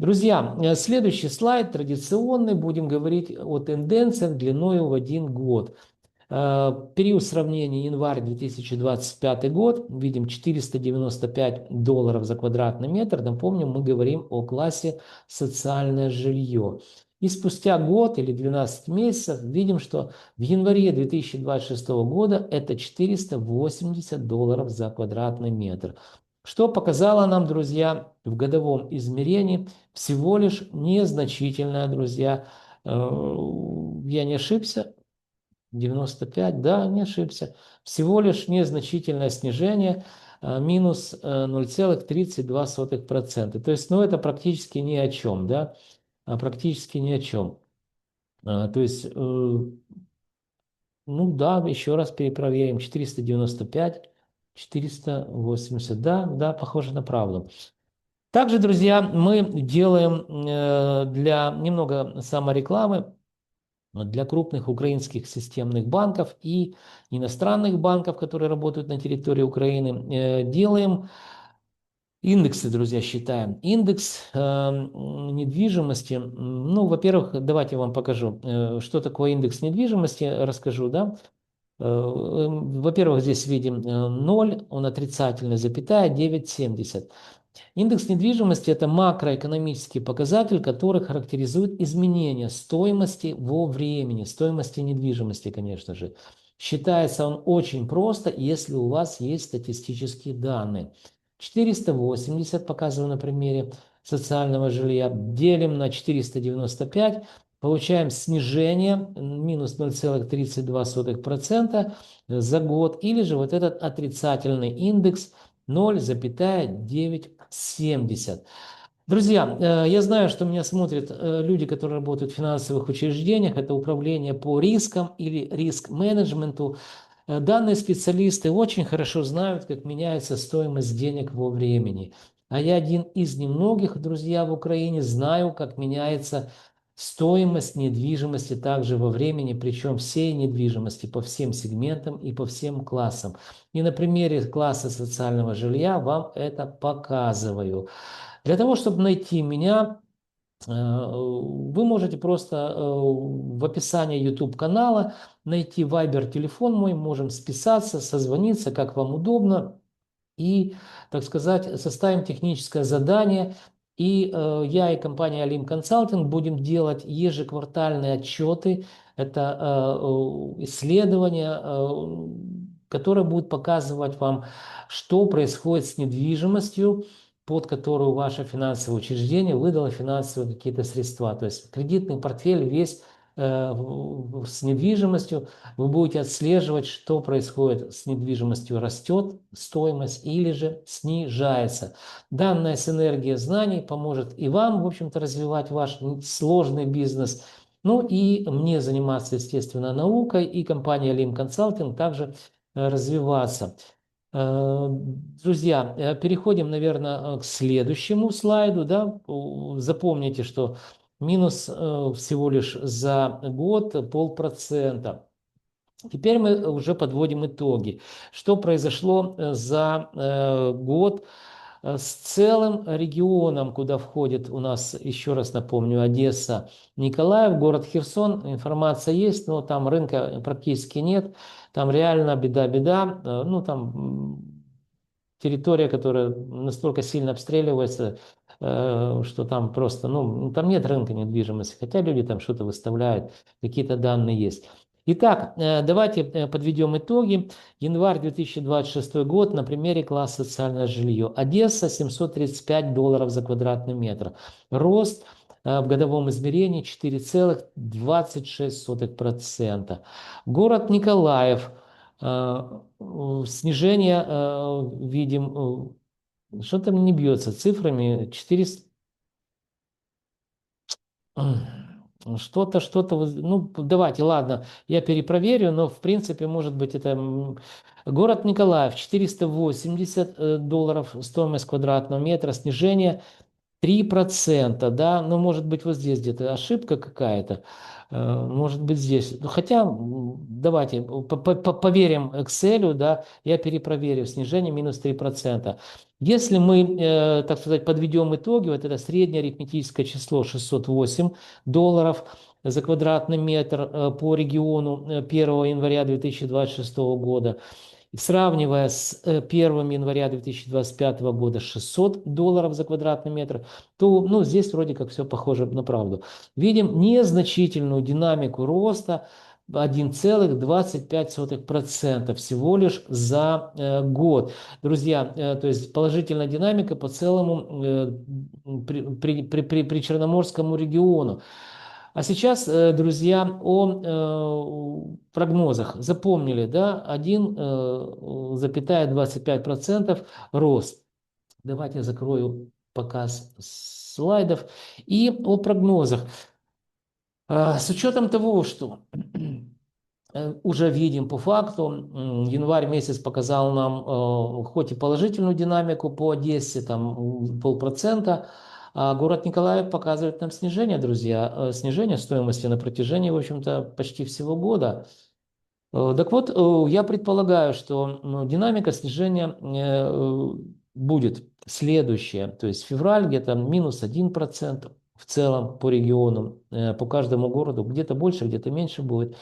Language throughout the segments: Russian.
Друзья, следующий слайд традиционный. Будем говорить о тенденциях длиною в 1 год. Период сравнения январь 2025 год. Видим $495 за квадратный метр. Напомню, мы говорим о классе социальное жилье. И спустя год или 12 месяцев видим, что в январе 2026 года это $480 за квадратный метр. Что показало нам, друзья, в годовом измерении всего лишь незначительное, друзья. Я не ошибся. 95, да, не ошибся. Всего лишь незначительное снижение, минус 0,32%. То есть, ну, это практически ни о чем, да, практически ни о чем. То есть, ну да, еще раз перепроверим. 495, 480, да, похоже на правду. Также, друзья, мы делаем для немного саморекламы для крупных украинских системных банков и иностранных банков, которые работают на территории Украины. Делаем индексы, друзья, считаем. Индекс недвижимости. Ну, во-первых, давайте я вам покажу, что такое индекс недвижимости, расскажу, да. Во-первых, здесь видим 0, он отрицательный, запятая 9,70. Индекс недвижимости – это макроэкономический показатель, который характеризует изменения стоимости во времени, стоимости недвижимости, конечно же. Считается он очень просто, если у вас есть статистические данные. 480, показываю на примере социального жилья, делим на 495, получаем снижение минус 0,32% за год, или же вот этот отрицательный индекс 0,970. Друзья, я знаю, что меня смотрят люди, которые работают в финансовых учреждениях, это управление по рискам или риск-менеджменту. Данные специалисты очень хорошо знают, как меняется стоимость денег во времени. А я один из немногих, друзья, в Украине знаю, как меняется стоимость недвижимости также во времени, причем всей недвижимости по всем сегментам и по всем классам. И на примере класса социального жилья вам это показываю. Для того, чтобы найти меня, вы можете просто в описании YouTube канала найти Viber телефон мой, можем списаться, созвониться, как вам удобно, и, так сказать, составим техническое задание. И я и компания Alim Consulting будем делать ежеквартальные отчеты. Это исследования, которые будут показывать вам, что происходит с недвижимостью, под которую ваше финансовое учреждение выдало финансовые какие-то средства. То есть кредитный портфель весь с недвижимостью. Вы будете отслеживать, что происходит с недвижимостью, растет стоимость или же снижается. Данная синергия знаний поможет и вам, в общем-то, развивать ваш сложный бизнес. Ну и мне заниматься, естественно, наукой, и компания Lim Consulting также развиваться. Друзья, переходим, наверное, к следующему слайду. Да? Запомните, что минус всего лишь за год 0,5%. Теперь мы уже подводим итоги. Что произошло за год с целым регионом, куда входит у нас, еще раз напомню, Одесса, Николаев, город Херсон. Информация есть, но там рынка практически нет. Там реально беда-беда. Ну, там территория, которая настолько сильно обстреливается, что там просто, ну, там нет рынка недвижимости, хотя люди там что-то выставляют, какие-то данные есть. Итак, давайте подведем итоги. Январь 2026 год на примере класса социальное жилье. Одесса $735 за квадратный метр. Рост в годовом измерении 4,26%. Город Николаев. Снижение видим, что-то не бьется цифрами, 400, что-то, ну давайте, ладно, я перепроверю, но в принципе, может быть, это город Николаев, $480 стоимость квадратного метра, снижение 3%, да, ну, может быть, вот здесь где-то ошибка какая-то, может быть, здесь. Ну, хотя, давайте поверим Excel, да, я перепроверю, снижение минус 3%. Если мы, так сказать, подведем итоги, вот это среднее арифметическое число 608 долларов за квадратный метр по региону 1 января 2026 года, сравнивая с 1 января 2025 года 600 долларов за квадратный метр, то ну, здесь вроде как все похоже на правду. Видим незначительную динамику роста 1,25% всего лишь за год. Друзья, то есть положительная динамика по целому при Черноморскому региону. А сейчас, друзья, о прогнозах. Запомнили, да, 1,25% рост. Давайте я закрою показ слайдов. И о прогнозах. С учетом того, что уже видим по факту, январь месяц показал нам хоть и положительную динамику по Одессе, там 0,5%, а город Николаев показывает нам снижение, друзья, снижение стоимости на протяжении, в общем-то, почти всего года. Так вот, я предполагаю, что динамика снижения будет следующая. То есть февраль где-то минус 1% в целом по региону, по каждому городу, где-то больше, где-то меньше будет.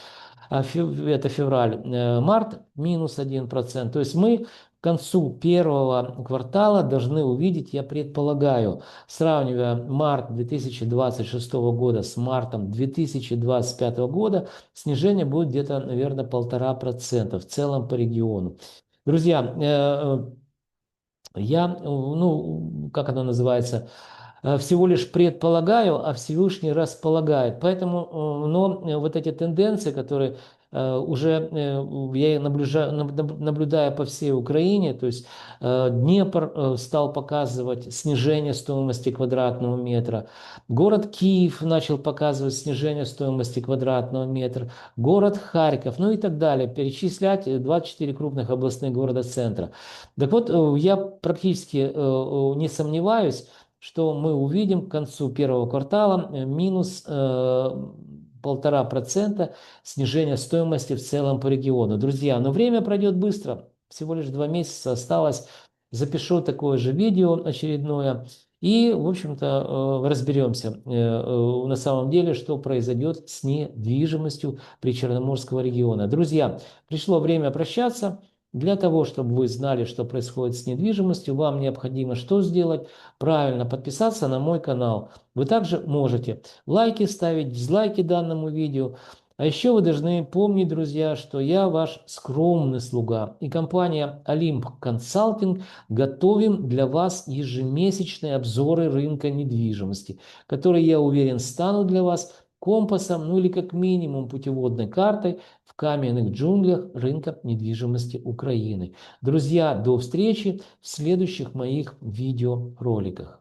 Это февраль. Март минус 1%. То есть мы к концу первого квартала должны увидеть, я предполагаю, сравнивая март 2026 года с мартом 2025 года, снижение будет где-то, наверное, 1,5% в целом по региону. Друзья, я, ну, как оно называется, всего лишь предполагаю, а Всевышний располагает. Поэтому, но вот эти тенденции, которые уже я наблюдаю по всей Украине, то есть Днепр стал показывать снижение стоимости квадратного метра, город Киев начал показывать снижение стоимости квадратного метра, город Харьков, ну и так далее, перечислять 24 крупных областных города-центра. Так вот, я практически не сомневаюсь, что мы увидим к концу первого квартала минус 1,5% снижения стоимости в целом по региону. Друзья, но время пройдет быстро, всего лишь 2 месяца осталось. Запишу такое же видео очередное и, в общем-то, разберемся на самом деле, что произойдет с недвижимостью Причерноморского региона. Друзья, пришло время прощаться. Для того, чтобы вы знали, что происходит с недвижимостью, вам необходимо что сделать? Правильно, подписаться на мой канал. Вы также можете лайки ставить, дизлайки данному видео. А еще вы должны помнить, друзья, что я ваш скромный слуга. И компания Olymp Consulting готовим для вас ежемесячные обзоры рынка недвижимости, которые, я уверен, станут для вас компасом, ну или как минимум путеводной картой в каменных джунглях рынка недвижимости Украины. Друзья, до встречи в следующих моих видеороликах.